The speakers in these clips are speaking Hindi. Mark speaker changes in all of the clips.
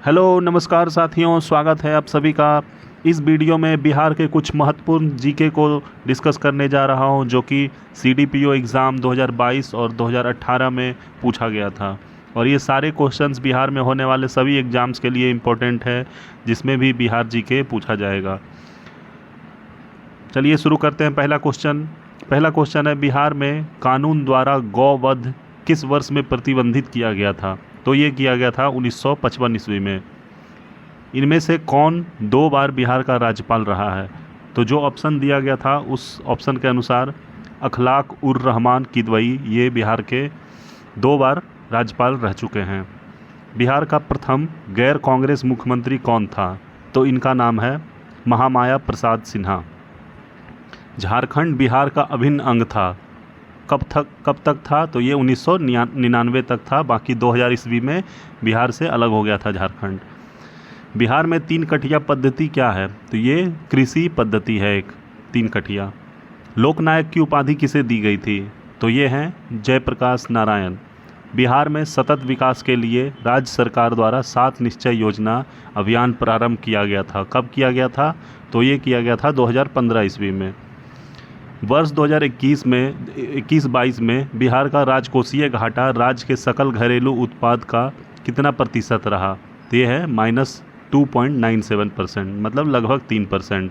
Speaker 1: हेलो नमस्कार साथियों, स्वागत है आप सभी का। इस वीडियो में बिहार के कुछ महत्वपूर्ण जीके को डिस्कस करने जा रहा हूं, जो कि सीडीपीओ एग्ज़ाम 2022 और 2018 में पूछा गया था। और ये सारे क्वेश्चंस बिहार में होने वाले सभी एग्ज़ाम्स के लिए इम्पोर्टेंट है, जिसमें भी बिहार जीके पूछा जाएगा। चलिए शुरू करते हैं। पहला क्वेश्चन है, बिहार में कानून द्वारा गौवध किस वर्ष में प्रतिबंधित किया गया था? तो ये किया गया था 1955 ईस्वी में। इनमें से कौन 2 बार बिहार का राज्यपाल रहा है? तो जो ऑप्शन दिया गया था उस ऑप्शन के अनुसार अखलाक उर रहमान किदवई ये बिहार के 2 बार राज्यपाल रह चुके हैं। बिहार का प्रथम गैर कांग्रेस मुख्यमंत्री कौन था? तो इनका नाम है महामाया प्रसाद सिन्हा। झारखंड बिहार का अभिन्न अंग था। कब तक था? तो ये 1999 तक था। बाकी 2000 ईस्वी में बिहार से अलग हो गया था झारखंड। बिहार में 3 कठिया पद्धति क्या है? तो ये कृषि पद्धति है एक 3 कठिया। लोकनायक की उपाधि किसे दी गई थी? तो ये हैं जयप्रकाश नारायण। बिहार में सतत विकास के लिए राज्य सरकार द्वारा 7 निश्चय योजना अभियान प्रारंभ किया गया था। कब किया गया था? तो ये किया गया था 2015 ईस्वी में। वर्ष 2021-22 में बिहार का राजकोषीय घाटा राज्य के सकल घरेलू उत्पाद का कितना प्रतिशत रहा? तो ये है -2.97%, मतलब लगभग 3%।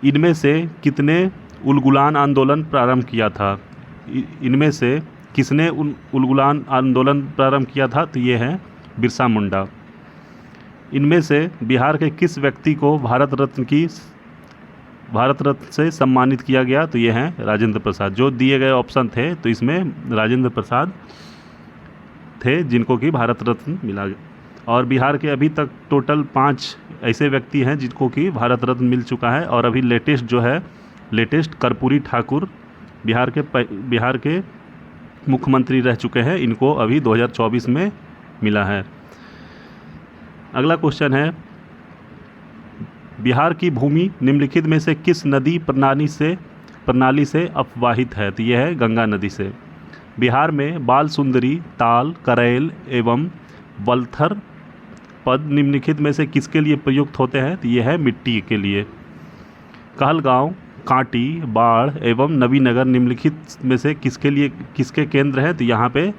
Speaker 1: इनमें से कितने उलगुलान आंदोलन प्रारंभ किया था? इनमें से किसने उलगुलान आंदोलन प्रारंभ किया था? तो ये है बिरसा मुंडा। इनमें से बिहार के किस व्यक्ति को भारत रत्न से सम्मानित किया गया? तो ये हैं राजेंद्र प्रसाद। जो दिए गए ऑप्शन थे तो इसमें राजेंद्र प्रसाद थे जिनको कि भारत रत्न मिला। और बिहार के अभी तक टोटल 5 ऐसे व्यक्ति हैं जिनको कि भारत रत्न मिल चुका है। और अभी लेटेस्ट कर्पूरी ठाकुर बिहार के मुख्यमंत्री रह चुके हैं। इनको अभी 2024 में मिला है। अगला क्वेश्चन है, बिहार की भूमि निम्नलिखित में से किस नदी प्रणाली से अपवाहित है? तो यह है गंगा नदी से। बिहार में बाल सुंदरी, ताल, करैल एवं वल्थर पद निम्नलिखित में से किसके लिए प्रयुक्त होते हैं? तो यह है मिट्टी के लिए। कहलगांव, कांटी, बाढ़ एवं नवीनगर निम्नलिखित में से किसके केंद्र हैं? तो यहाँ पे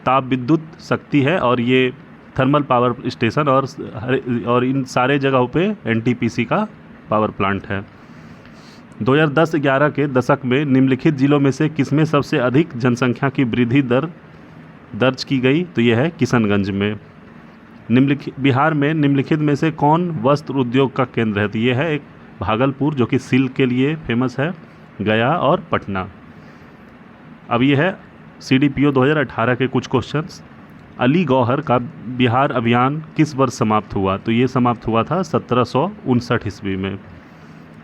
Speaker 1: ताप विद्युत शक्ति है और ये थर्मल पावर स्टेशन और इन सारे जगहों पे एनटीपीसी का पावर प्लांट है। 2010-11 के दशक में निम्नलिखित जिलों में से किसमें सबसे अधिक जनसंख्या की वृद्धि दर दर्ज की गई? तो यह है किशनगंज में। बिहार में निम्नलिखित में से कौन वस्त्र उद्योग का केंद्र है? तो यह है एक भागलपुर, जो कि सिल्क के लिए फेमस है, गया और पटना। अब यह है सीडीपीओ 2018 के कुछ क्वेश्चंस। अली गौहर का बिहार अभियान किस वर्ष समाप्त हुआ? तो ये समाप्त हुआ था 1759 ईस्वी में।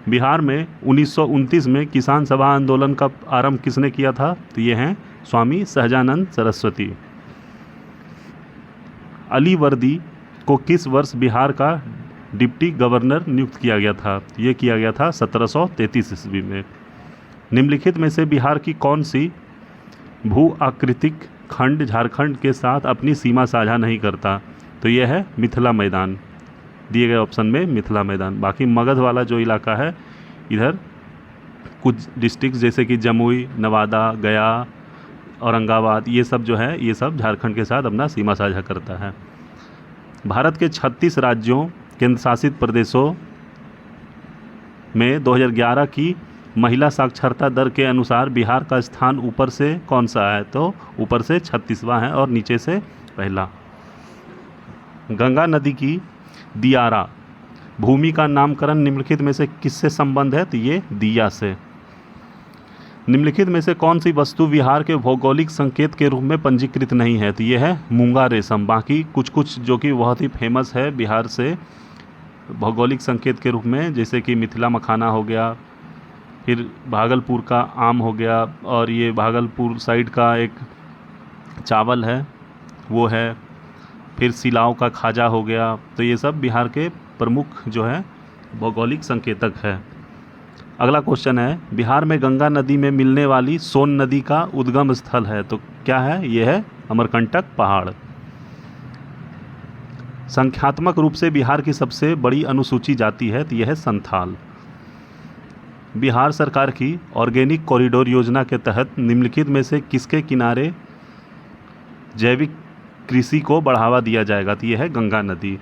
Speaker 1: बिहार में 1929 में किसान सभा आंदोलन का आरंभ किसने किया था? तो ये हैं स्वामी सहजानंद सरस्वती। अली वर्दी को किस वर्ष बिहार का डिप्टी गवर्नर नियुक्त किया गया था? ये किया गया था 1733 ईस्वी में। निम्नलिखित में से बिहार की कौन सी भू आकृतिक खंड झारखंड के साथ अपनी सीमा साझा नहीं करता? तो यह है मिथिला मैदान। दिए गए ऑप्शन में मिथिला मैदान। बाकी मगध वाला जो इलाका है, इधर कुछ डिस्ट्रिक्ट जैसे कि जमुई, नवादा, गया, औरंगाबाद, ये सब जो है ये सब झारखंड के साथ अपना सीमा साझा करता है। भारत के 36 राज्यों केंद्र शासित प्रदेशों में 2011 की महिला साक्षरता दर के अनुसार बिहार का स्थान ऊपर से कौन सा है? तो ऊपर से 36वां है और नीचे से पहला। गंगा नदी की दियारा भूमि का नामकरण निम्नलिखित में से किससे संबंध है? तो ये दिया से। निम्नलिखित में से कौन सी वस्तु बिहार के भौगोलिक संकेत के रूप में पंजीकृत नहीं है? तो ये है मूंगा रेशम। बाकी कुछ जो कि बहुत ही फेमस है बिहार से भौगोलिक संकेत के रूप में, जैसे कि मिथिला मखाना हो गया, फिर भागलपुर का आम हो गया, और ये भागलपुर साइड का एक चावल है वो है, फिर सिलाव का खाजा हो गया। तो ये सब बिहार के प्रमुख जो है भौगोलिक संकेतक है। अगला क्वेश्चन है, बिहार में गंगा नदी में मिलने वाली सोन नदी का उद्गम स्थल है, तो क्या है? ये है अमरकंटक पहाड़। संख्यात्मक रूप से बिहार की सबसे बड़ी अनुसूची जाति है तो यह है संथाल। बिहार सरकार की ऑर्गेनिक कॉरिडोर योजना के तहत निम्नलिखित में से किसके किनारे जैविक कृषि को बढ़ावा दिया जाएगा तो यह है गंगा नदी।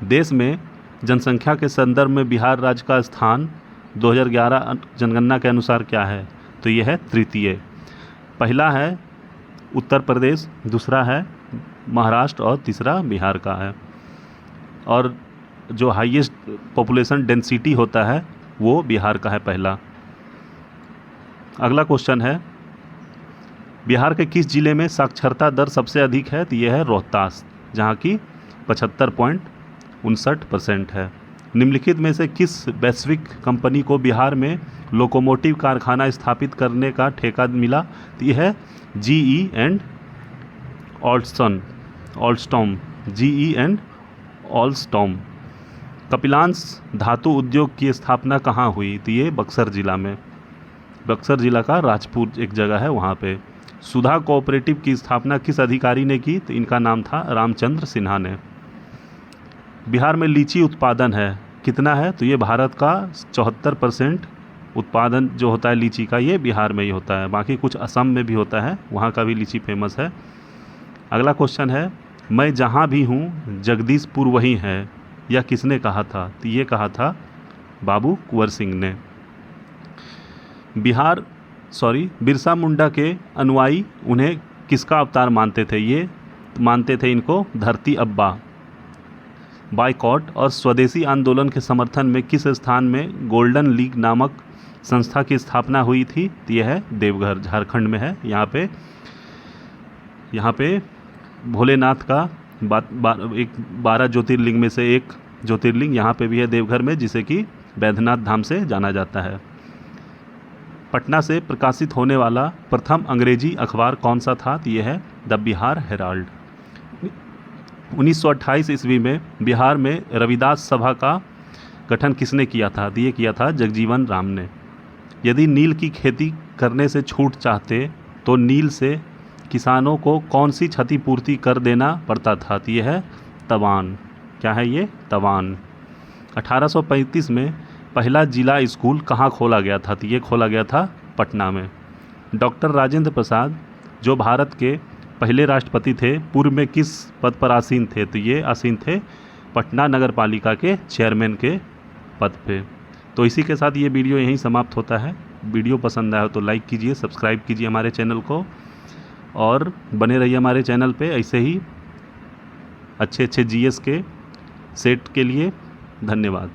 Speaker 1: देश में जनसंख्या के संदर्भ में बिहार राज्य का स्थान 2011 जनगणना के अनुसार क्या है तो यह है तृतीय। पहला है उत्तर प्रदेश, दूसरा है महाराष्ट्र और तीसरा बिहार का है। और जो हाईएस्ट पॉपुलेशन डेंसिटी होता है वो बिहार का है पहला। अगला क्वेश्चन है बिहार के किस जिले में साक्षरता दर सबसे अधिक है तो यह है रोहतास, जहाँ की 75.59% है। निम्नलिखित में से किस वैश्विक कंपनी को बिहार में लोकोमोटिव कारखाना स्थापित करने का ठेका मिला तो यह है GE and Alstom. GE and Alstom. Kapilansh Dhatu Udyog की स्थापना कहाँ हुई तो ये बक्सर जिला में, बक्सर जिला का राजपुर एक जगह है वहाँ पे। सुधा कोऑपरेटिव की स्थापना किस अधिकारी ने की तो इनका नाम था रामचंद्र सिन्हा ने। बिहार में लीची उत्पादन है कितना है तो ये भारत का 74% उत्पादन जो होता है लीची का ये बिहार में ही होता है। बाकी कुछ असम में भी होता है, वहाँ का भी लीची फेमस है। अगला क्वेश्चन है मैं जहाँ भी हूँ जगदीशपुर वहीं है, यह किसने कहा था तो ये कहा था बाबू कुंवर सिंह ने। बिरसा मुंडा के अनुयायी उन्हें किसका अवतार मानते थे, ये मानते थे इनको धरती अब्बा। बाइकॉट और स्वदेशी आंदोलन के समर्थन में किस स्थान में गोल्डन लीग नामक संस्था की स्थापना हुई थी तो यह है देवघर, झारखंड में है। यहाँ पे भोलेनाथ का एक 12 ज्योतिर्लिंग में से एक ज्योतिर्लिंग यहाँ पे भी है देवघर में, जिसे कि बैद्यनाथ धाम से जाना जाता है। पटना से प्रकाशित होने वाला प्रथम अंग्रेजी अखबार कौन सा था तो यह है द बिहार हेराल्ड। 1928 ईस्वी में बिहार में रविदास सभा का गठन किसने किया था तो ये किया था जगजीवन राम ने। यदि नील की खेती करने से छूट चाहते तो नील से किसानों को कौन सी क्षतिपूर्ति कर देना पड़ता था तो यह है तवान। क्या है ये तवान। 1835 में पहला जिला स्कूल कहाँ खोला गया था तो ये खोला गया था पटना में। डॉक्टर राजेंद्र प्रसाद जो भारत के पहले राष्ट्रपति थे पूर्व में किस पद पर आसीन थे तो ये आसीन थे पटना नगर पालिका के चेयरमैन के पद पे। तो इसी के साथ ये वीडियो यहीं समाप्त होता है। वीडियो पसंद आया तो लाइक कीजिए, सब्सक्राइब कीजिए हमारे चैनल को और बने रहिए हमारे चैनल पे ऐसे ही अच्छे GS के सेट के लिए। धन्यवाद।